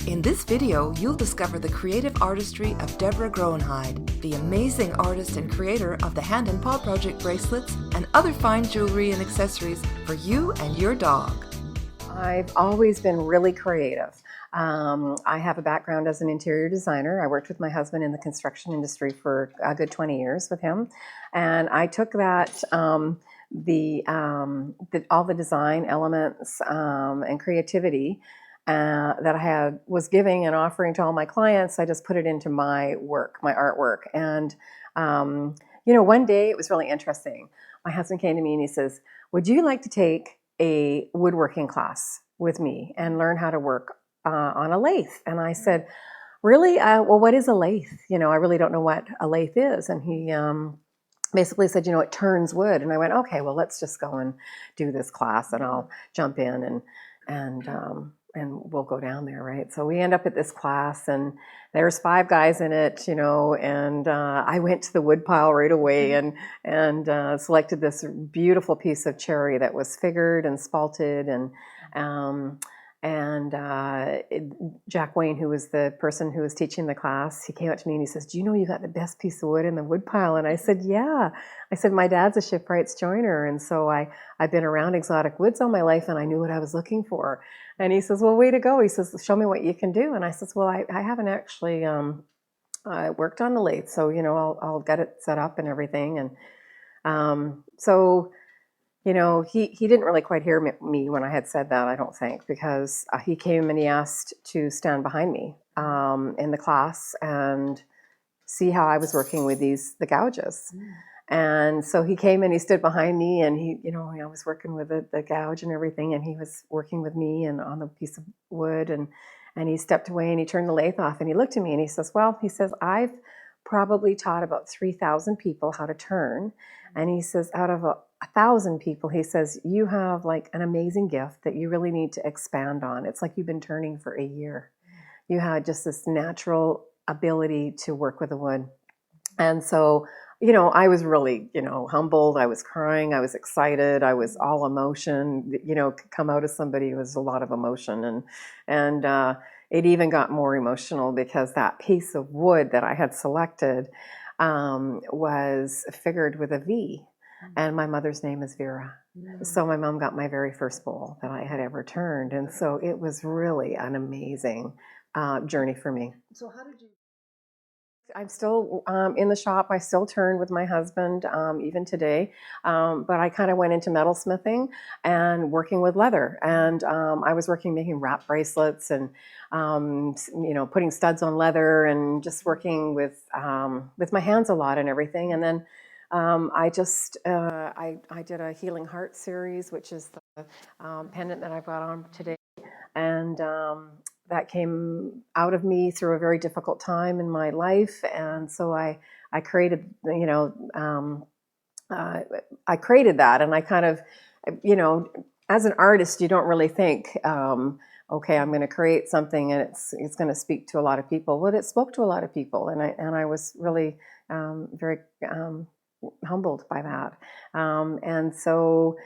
In this video, you'll discover the creative artistry of Deborah Groenheyde, the amazing artist and creator of the Hand and Paw Project bracelets and other fine jewelry and accessories for you and your dog. I've always been really creative. I have a background as an interior designer. I worked with my husband in the construction industry for a good 20 years with him. And I took that, all the design elements and creativity that I was giving and offering to all my clients, I just put it into my work, my artwork. And, one day it was really interesting. My husband came to me and he says, "Would you like to take a woodworking class with me and learn how to work on a lathe?" And I said, "Really? Well, what is a lathe? I really don't know what a lathe is." And he basically said, "It turns wood." And I went, "Okay, well, let's just go and do this class, and I'll jump in and we'll go down there, right?" So we end up at this class, and there's 5 guys in it, and I went to the wood pile right away and selected this beautiful piece of cherry that was figured and spalted, and Jack Wayne, who was the person who was teaching the class, he came up to me and he says, "Do you know you got the best piece of wood in the wood pile?" And I said, "Yeah." I said, "My dad's a shipwrights joiner, and so I've been around exotic woods all my life, and I knew what I was looking for." And he says, "Well, way to go." He says, "Show me what you can do." And I says, "Well, I haven't actually worked on the lathe, so I'll get it set up and everything." And so he didn't really quite hear me when I had said that, I don't think, because he came and he asked to stand behind me in the class and see how I was working with the gouges. And so he came and he stood behind me, and I was working with the gouge and everything, and he was working with me and on the piece of wood, and he stepped away and he turned the lathe off and he looked at me and he says, "Well," he says, "I've probably taught about 3,000 people how to turn." And he says, "Out of 1,000 people," he says, "you have like an amazing gift that you really need to expand on. It's like you've been turning for a year. You had just this natural ability to work with the wood." And so, I was really, humbled. I was crying. I was excited. I was all emotion. Come out of somebody who was a lot of emotion, and it even got more emotional because that piece of wood that I had selected was figured with a V. And my mother's name is Vera. So my mom got my very first bowl that I had ever turned. And so it was really an amazing journey for me. So how did you? I'm still in the shop. I still turn with my husband even today. But I kind of went into metalsmithing and working with leather. And I was making wrap bracelets and, putting studs on leather and just working with my hands a lot and everything. And then I did a Healing Heart series, which is the pendant that I've got on today. And that came out of me through a very difficult time in my life. And so I created, I created that. And I kind of, as an artist, you don't really think, okay, I'm going to create something and it's going to speak to a lot of people. Well, it spoke to a lot of people. And I was really very humbled by that. And so,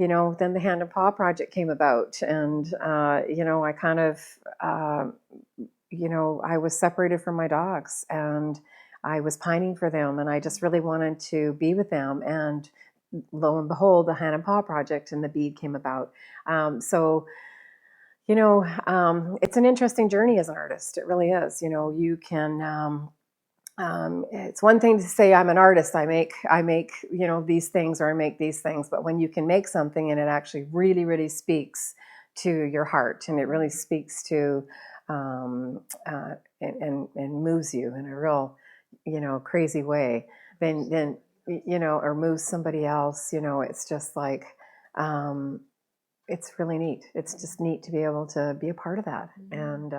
then the Hand and Paw Project came about, and I kind of, I was separated from my dogs, and I was pining for them, and I just really wanted to be with them. And lo and behold, the Hand and Paw Project and the bead came about. So, it's an interesting journey as an artist. It really is. You can. It's one thing to say I'm an artist. I make these things, or I make these things. But when you can make something and it actually really, really speaks to your heart, and it really speaks to and moves you in a real crazy way, then or moves somebody else. It's just like it's really neat. It's just neat to be able to be a part of that. And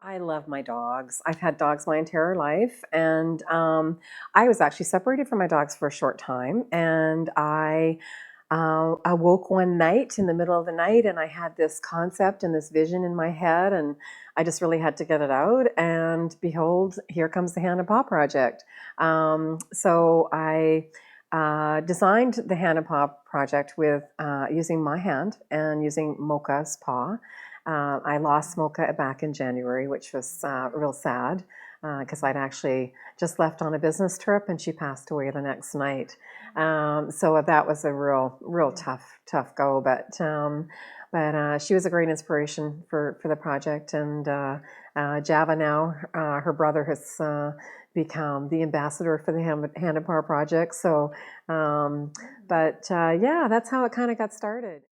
I love my dogs. I've had dogs my entire life, and I was actually separated from my dogs for a short time, and I awoke one night in the middle of the night, and I had this concept and this vision in my head, and I just really had to get it out, and behold, here comes the Hand and Paw Project. So I designed the Hand and Paw Project with using my hand and using Moka's paw. I lost Moka back in January, which was real sad because I'd actually just left on a business trip and she passed away the next night. So that was a real tough go. But she was a great inspiration for the project. And Java now, her brother has become the ambassador for the Hand and Paw Project. So, yeah, that's how it kind of got started.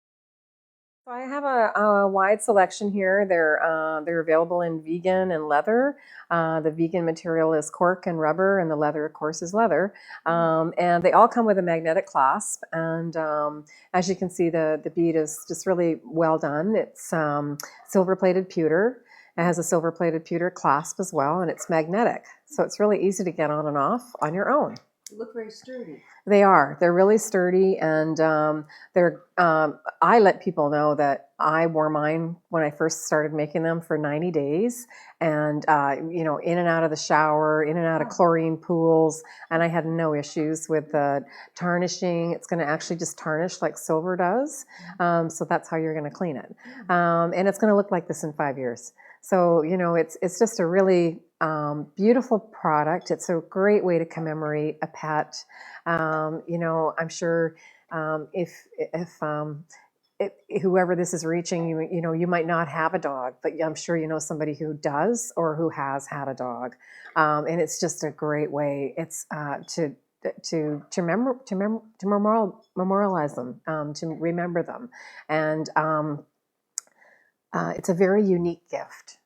So I have a wide selection here. They're available in vegan and leather. The vegan material is cork and rubber, and the leather, of course, is leather. And they all come with a magnetic clasp. And as you can see, the bead is just really well done. It's silver-plated pewter. It has a silver-plated pewter clasp as well, and it's magnetic. So it's really easy to get on and off on your own. They look very sturdy. They are. They're really sturdy, and I let people know that I wore mine when I first started making them for 90 days, and in and out of the shower, in and out of chlorine pools, and I had no issues with the tarnishing. It's going to actually just tarnish like silver does, so that's how you're going to clean it, and it's going to look like this in 5 years. So it's just a really beautiful product. It's a great way to commemorate a pet. I'm sure if whoever this is reaching, you might not have a dog, but I'm sure you know somebody who does or who has had a dog, and it's just a great way. It's to memorialize them, to remember them, and it's a very unique gift.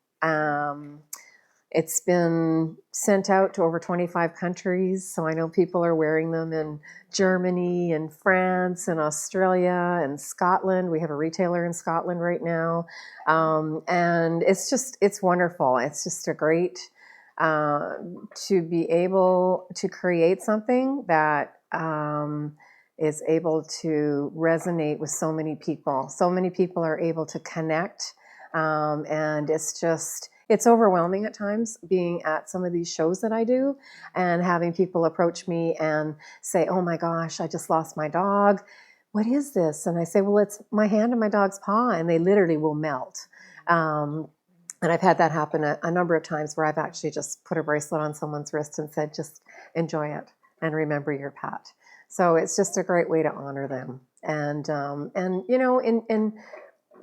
It's been sent out to over 25 countries, so I know people are wearing them in Germany and France and Australia and Scotland. We have a retailer in Scotland right now, and it's wonderful. It's just a great to be able to create something that is able to resonate with so many people. So many people are able to connect, and it's overwhelming at times being at some of these shows that I do and having people approach me and say, oh my gosh, I just lost my dog. What is this? And I say, well, it's my hand and my dog's paw, and they literally will melt. And I've had that happen a number of times where I've actually just put a bracelet on someone's wrist and said, just enjoy it and remember your pet. So it's just a great way to honor them. And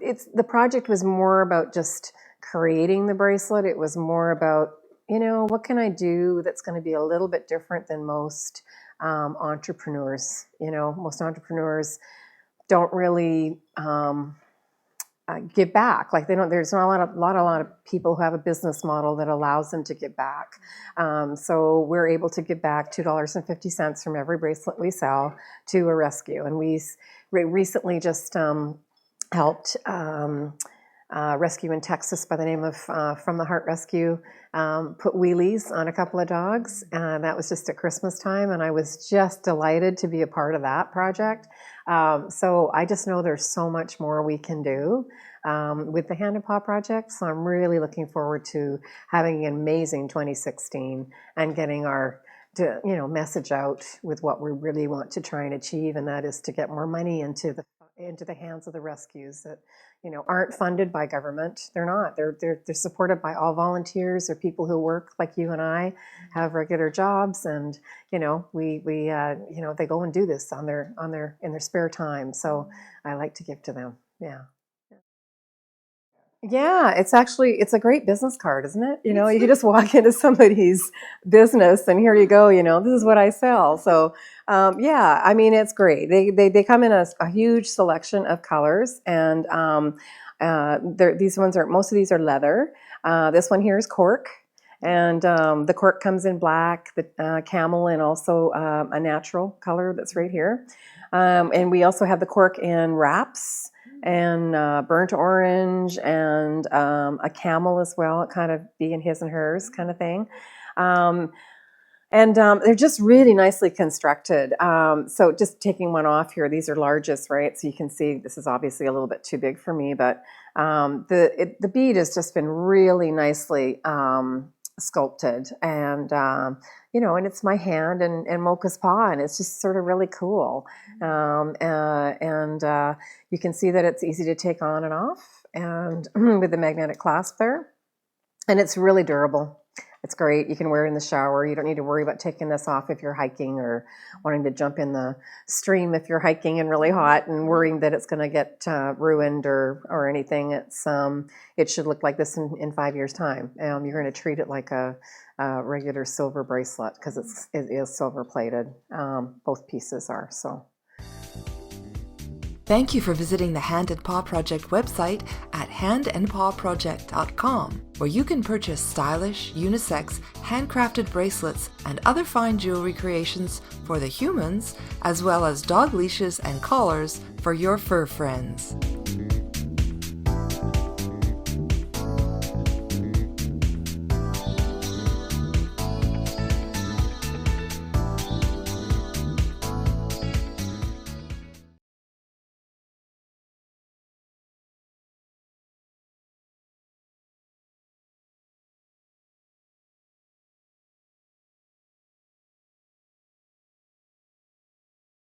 the project was more about just creating the bracelet. It was more about, what can I do that's going to be a little bit different than most entrepreneurs. Most entrepreneurs don't really give back. Like there's not a lot of people who have a business model that allows them to give back. So we're able to give back $2.50 from every bracelet we sell to a rescue. And we recently just helped rescue in Texas by the name of From the Heart Rescue, put wheelies on a couple of dogs. That was just at Christmas time, and I was just delighted to be a part of that project. So I just know there's so much more we can do with the Hand and Paw Project. So I'm really looking forward to having an amazing 2016 and getting our message out with what we really want to try and achieve, and that is to get more money into the hands of the rescues that aren't funded by government. They're not. They're supported by all volunteers or people who work like you and I, have regular jobs, and they go and do this in their spare time. So I like to give to them. Yeah. Yeah, it's a great business card, isn't it? You can just walk into somebody's business and here you go, this is what I sell. So, yeah, I mean, it's great. They come in a huge selection of colors, and most of these are leather. This one here is cork, and the cork comes in black, the camel, and also a natural color that's right here. And we also have the cork in wraps and burnt orange and a camel as well, kind of being his and hers kind of thing. And they're just really nicely constructed. So just taking one off here, these are largest, right? So you can see this is obviously a little bit too big for me, but the bead has just been really nicely sculpted, and and it's my hand and Moka's paw, and it's just sort of really cool. And you can see that it's easy to take on and off, and with the magnetic clasp there. And it's really durable. It's great. You can wear it in the shower. You don't need to worry about taking this off if you're hiking or wanting to jump in the stream if you're hiking and really hot and worrying that it's going to get ruined or anything. It should look like this in 5 years' time. You're going to treat it like a regular silver bracelet because it is silver plated. Both pieces are. So. Thank you for visiting the Hand and Paw Project website at handandpawproject.com, where you can purchase stylish, unisex, handcrafted bracelets and other fine jewelry creations for the humans, as well as dog leashes and collars for your fur friends.